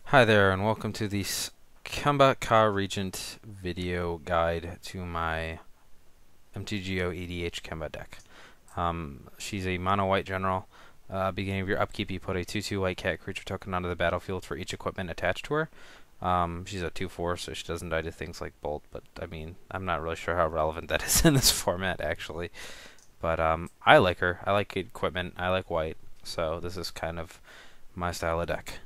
Hi there, and welcome to the Kemba Regent video guide to my MTGO EDH Kemba deck. She's a mono white general. Beginning of your upkeep, you put a 2/2 white cat creature token onto the battlefield for each equipment attached to her. She's a 2/4, so she doesn't die to things like Bolt, but I mean, I'm not really sure how relevant that is in this format, actually. But I like her. I like equipment. I like white, so this is kind of my style of deck.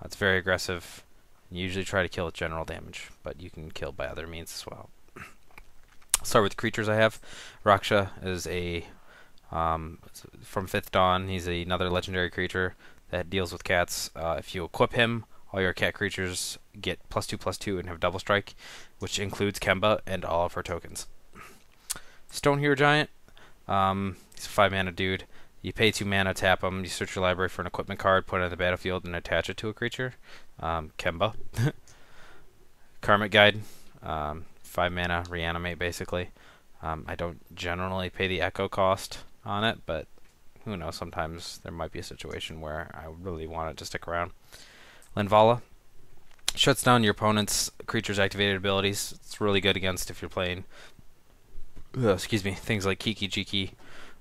It's very aggressive. You usually try to kill with general damage, but you can kill by other means as well. I'll start with the creatures I have. Raksha is a from 5th Dawn. He's another legendary creature that deals with cats. If you equip him, all your cat creatures get +2/+2 and have double strike, which includes Kemba and all of her tokens. Stone Hero Giant. He's a 5 mana dude. You pay 2 mana, tap him, you search your library for an equipment card, put it on the battlefield, and attach it to a creature. Kemba. Karmic Guide. 5 mana, reanimate basically. I don't generally pay the echo cost on it, but who knows, sometimes there might be a situation where I really want it to stick around. Linvala. Shuts down your opponent's creature's activated abilities. It's really good against if you're playing things like Kiki Jiki,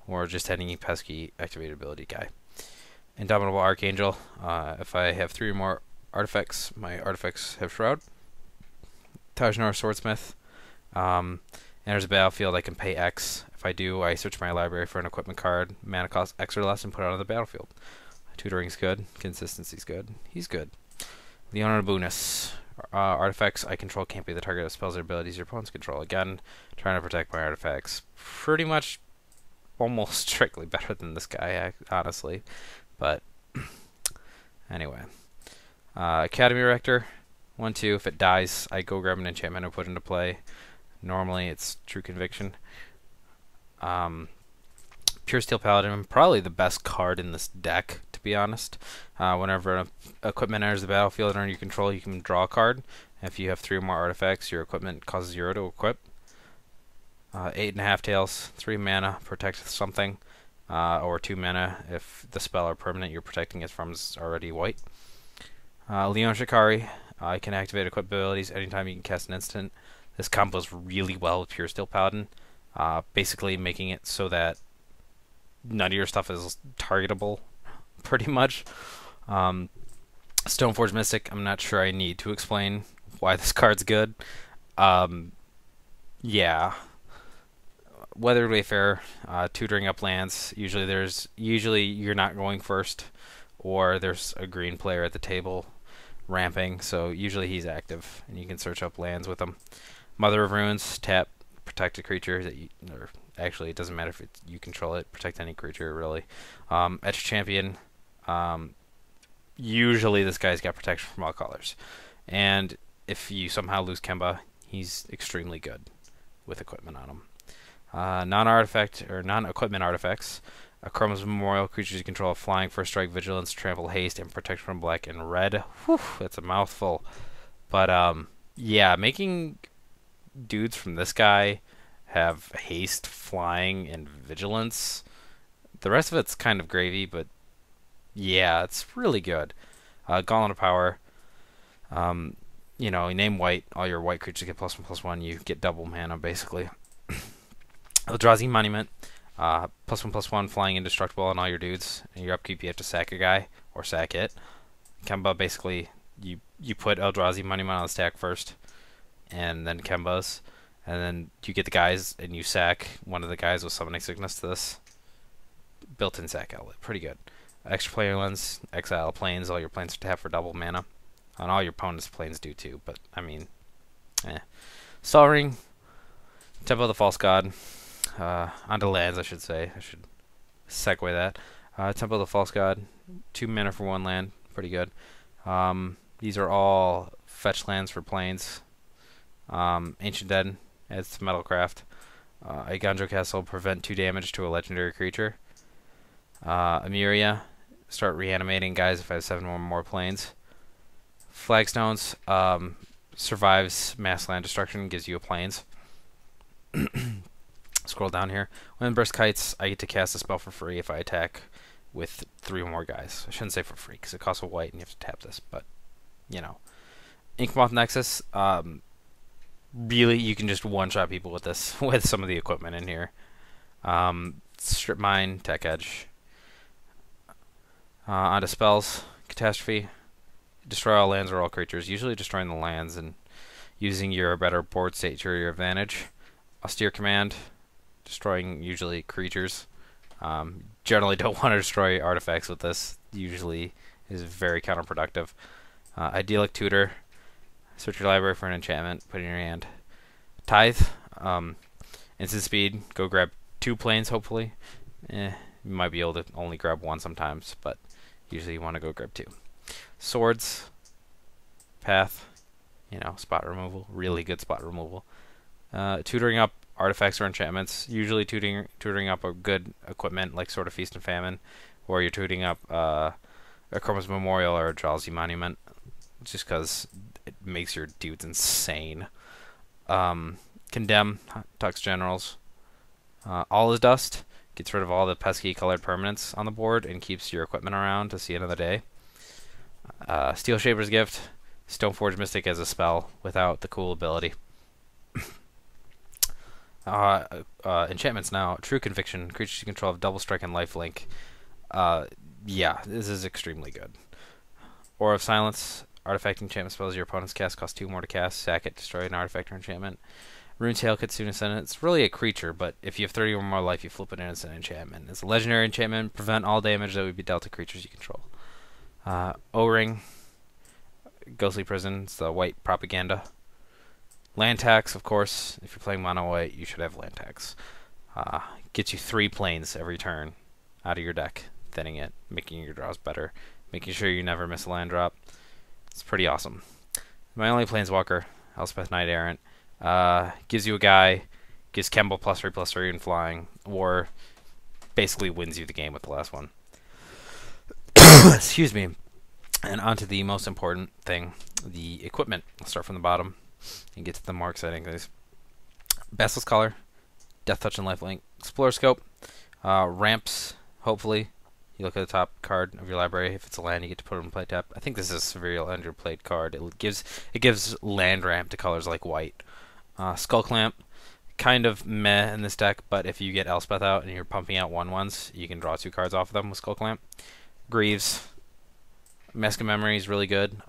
or just any pesky activated ability guy. Indomitable Archangel. If I have 3 or more artifacts, my artifacts have Shroud. Tajnor Swordsmith. Enters the battlefield, I can pay X. If I do, I search my library for an equipment card, mana cost X or less, and put it on the battlefield. Tutoring's good. Consistency's good. He's good. Leonard Boonus. Artifacts I control can't be the target of spells or abilities your opponents control. Again, trying to protect my artifacts. Pretty much almost strictly better than this guy, honestly. But anyway. Academy Rector. 1/2. If it dies, I go grab an enchantment and put it into play. Normally, it's True Conviction. Pure Steel Paladin. Probably the best card in this deck, to be honest. Whenever an equipment enters the battlefield under your control, you can draw a card. If you have 3 or more artifacts, your equipment causes 0 to equip. 8.5 tails, 3 mana, protect something, or 2 mana if the spell or permanent you're protecting it from is already white. Leon Shikari, I can activate equip abilities anytime you can cast an instant. This combos really well with Pure Steel Paladin, basically making it so that none of your stuff is targetable, pretty much. Stoneforge Mystic, I'm not sure I need to explain why this card's good. Yeah. Weathered Wayfarer, tutoring up lands. Usually you're not going first, or there's a green player at the table ramping, so usually he's active, and you can search up lands with him. Mother of Ruins, tap, protect a creature that or actually it doesn't matter if you control it, protect any creature really. Etch Champion, usually this guy's got protection from all colors, and if you somehow lose Kemba, he's extremely good with equipment on him. Non-artifact or non-equipment artifacts. Chroma's Memorial, creatures you control: flying, first strike, vigilance, trample, haste, and protection from black and red. Whew, that's a mouthful. But yeah, making dudes from this guy have haste, flying, and vigilance. The rest of it's kind of gravy, but yeah, it's really good. Gauntlet of Power. You name white, all your white creatures get +1/+1. You get double mana basically. Eldrazi Monument, +1/+1, flying indestructible on all your dudes. In your upkeep, you have to sack a guy or sack it. Kemba, basically, you put Eldrazi Monument on the stack first, and then Kemba's, and then you get the guys, and you sack one of the guys with Summoning Sickness to this. Built-in sack outlet, pretty good. Extra player lens, exile planes, all your planes tap for double mana. And all your opponent's planes do too, but I mean, Sol Ring, Temple of the False God. Onto lands, I should say. I should segue that. Temple of the False God, 2 mana for 1 land, pretty good. These are all fetch lands for planes. Ancient Dead adds to Metalcraft. A Ganjo Castle, prevent 2 damage to a legendary creature. Amiria, start reanimating guys if I have 7 or more planes. Flagstones, survives mass land destruction, gives you a planes. Scroll down here. Windburst Kites, I get to cast a spell for free if I attack with 3 or more guys. I shouldn't say for free because it costs a white and you have to tap this, but you know. Inkmoth Nexus, really, you can just one-shot people with this, with some of the equipment in here. Strip Mine, Tech Edge. Onto spells, Catastrophe. Destroy all lands or all creatures, usually destroying the lands and using your better board state to your advantage. Austere Command, destroying usually creatures. Generally don't want to destroy artifacts with this, usually is very counterproductive. Idyllic Tutor, search your library for an enchantment, put it in your hand. Tithe, instant speed, go grab 2 planes hopefully. You might be able to only grab 1 sometimes, but usually you want to go grab 2. Swords, Path, spot removal, really good spot removal. Tutoring up artifacts or enchantments, usually tutoring up a good equipment like Sword of Feast and Famine, or you're tutoring up a Chroma's Memorial or a Drowsy Monument, just because it makes your dudes insane. Condemn, Tux Generals. All is Dust, gets rid of all the pesky colored permanents on the board and keeps your equipment around to see another day. Steel Shaper's Gift, Stoneforge Mystic as a spell without the cool ability. Enchantments now. True Conviction, creatures you control have double strike and lifelink. Yeah, this is extremely good. Aura of Silence, artifact enchantment spells your opponent's cast cost 2 more to cast. Sack it, destroy an artifact or enchantment. Runetail, Kitsune Ascendant. It's really a creature, but if you have 30 or more life, you flip it in as an enchantment. It's a legendary enchantment. Prevent all damage that would be dealt to creatures you control. O-Ring, Ghostly Prison. It's the white propaganda. Land tax, of course. If you're playing mono white, you should have land tax. Gets you 3 planes every turn out of your deck, thinning it, making your draws better, making sure you never miss a land drop. It's pretty awesome. My only planeswalker, Elspeth Knight Errant, gives you a guy, gives Kemba +3/+3 and flying, or basically wins you the game with the last one. Excuse me. And on to the most important thing, the equipment. Let's start from the bottom and get to the more exciting things. Basilisk Collar, Death Touch and Lifelink, Explorer Scope, ramps, hopefully. You look at the top card of your library. If it's a land, you get to put it in play tap. I think this is a severely underplayed card. It gives land ramp to colors like white. Skull Clamp, kind of meh in this deck, but if you get Elspeth out and you're pumping out 1/1s, you can draw 2 cards off of them with Skull Clamp. Greaves, Mask of Memory is really good.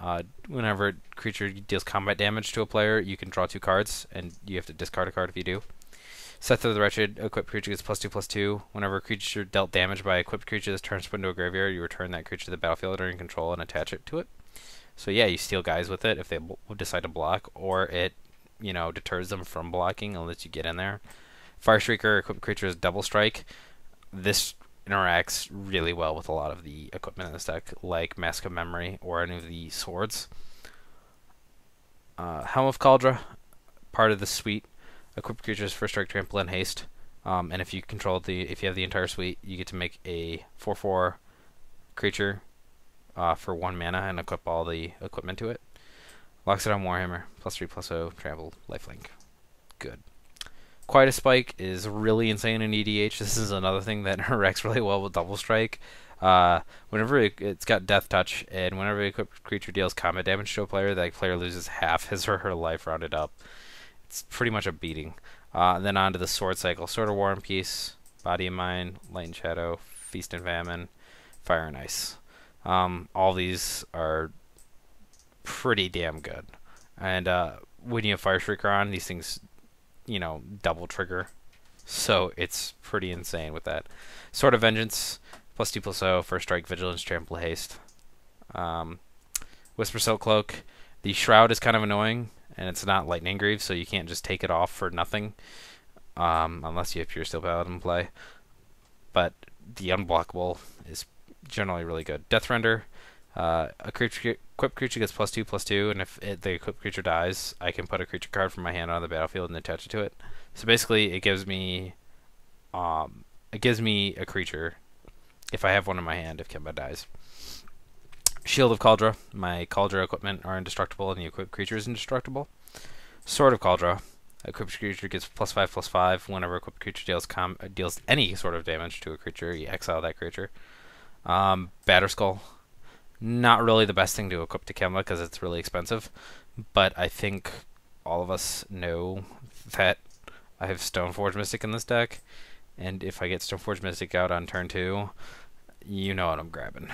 Whenever a creature deals combat damage to a player, you can draw 2 cards, and you have to discard a card if you do. Seth of the Wretched, equipped creature gets +2/+2. Whenever a creature dealt damage by a equipped creature this turn put into a graveyard, you return that creature to the battlefield under your control and attach it to it. So yeah, you steal guys with it if they decide to block, or it, deters them from blocking and lets you get in there. Fire Shrieker, equipped creature is double strike. This interacts really well with a lot of the equipment in this deck, like Mask of Memory or any of the swords. Helm of Cauldron, part of the suite. Equipped creatures first strike, trample, and haste. And if you if you have the entire suite, you get to make a 4/4 creature for 1 mana and equip all the equipment to it. Loxodon Warhammer, +3/+0, trample, lifelink. Good. Quietest Spike is really insane in EDH. This is another thing that interacts really well with Double Strike. Whenever it's got Death Touch, and whenever a equipped creature deals combat damage to a player, that player loses half his or her life rounded up. It's pretty much a beating. Then on to the Sword Cycle. Sword of War and Peace, Body and Mind, Light and Shadow, Feast and Famine, Fire and Ice. All these are pretty damn good. And when you have Fire Shrieker on, these things, double trigger. So it's pretty insane with that. Sword of Vengeance, +2/+0, first strike, vigilance, trample, haste. Whisper Silk Cloak. The Shroud is kind of annoying, and it's not Lightning Greaves, so you can't just take it off for nothing, unless you have Pure Steel Paladin in play. But the Unblockable is generally really good. Death Render. Equipped creature gets +2/+2, and if the equipped creature dies, I can put a creature card from my hand on the battlefield and attach it to it. So basically, it gives me a creature if I have one in my hand if Kemba dies. Shield of Cauldron. My Cauldron equipment are indestructible, and the equipped creature is indestructible. Sword of Cauldron. Equipped creature gets +5/+5. Whenever equipped creature deals any sort of damage to a creature, you exile that creature. Batterskull. Not really the best thing to equip to Kemba because it's really expensive, but I think all of us know that I have Stoneforge Mystic in this deck, and if I get Stoneforge Mystic out on turn 2, you know what I'm grabbing.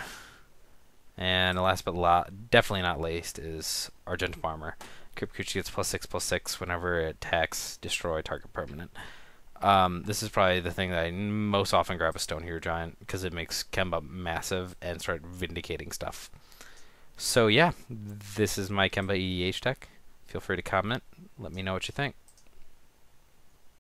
And last but definitely not least is Argent Farmer. Crypt gets +6/+6 whenever it attacks, destroy target permanent. This is probably the thing that I most often grab a Stone Hero Giant because it makes Kemba massive and start vindicating stuff. So yeah, this is my Kemba EDH deck. Feel free to comment. Let me know what you think.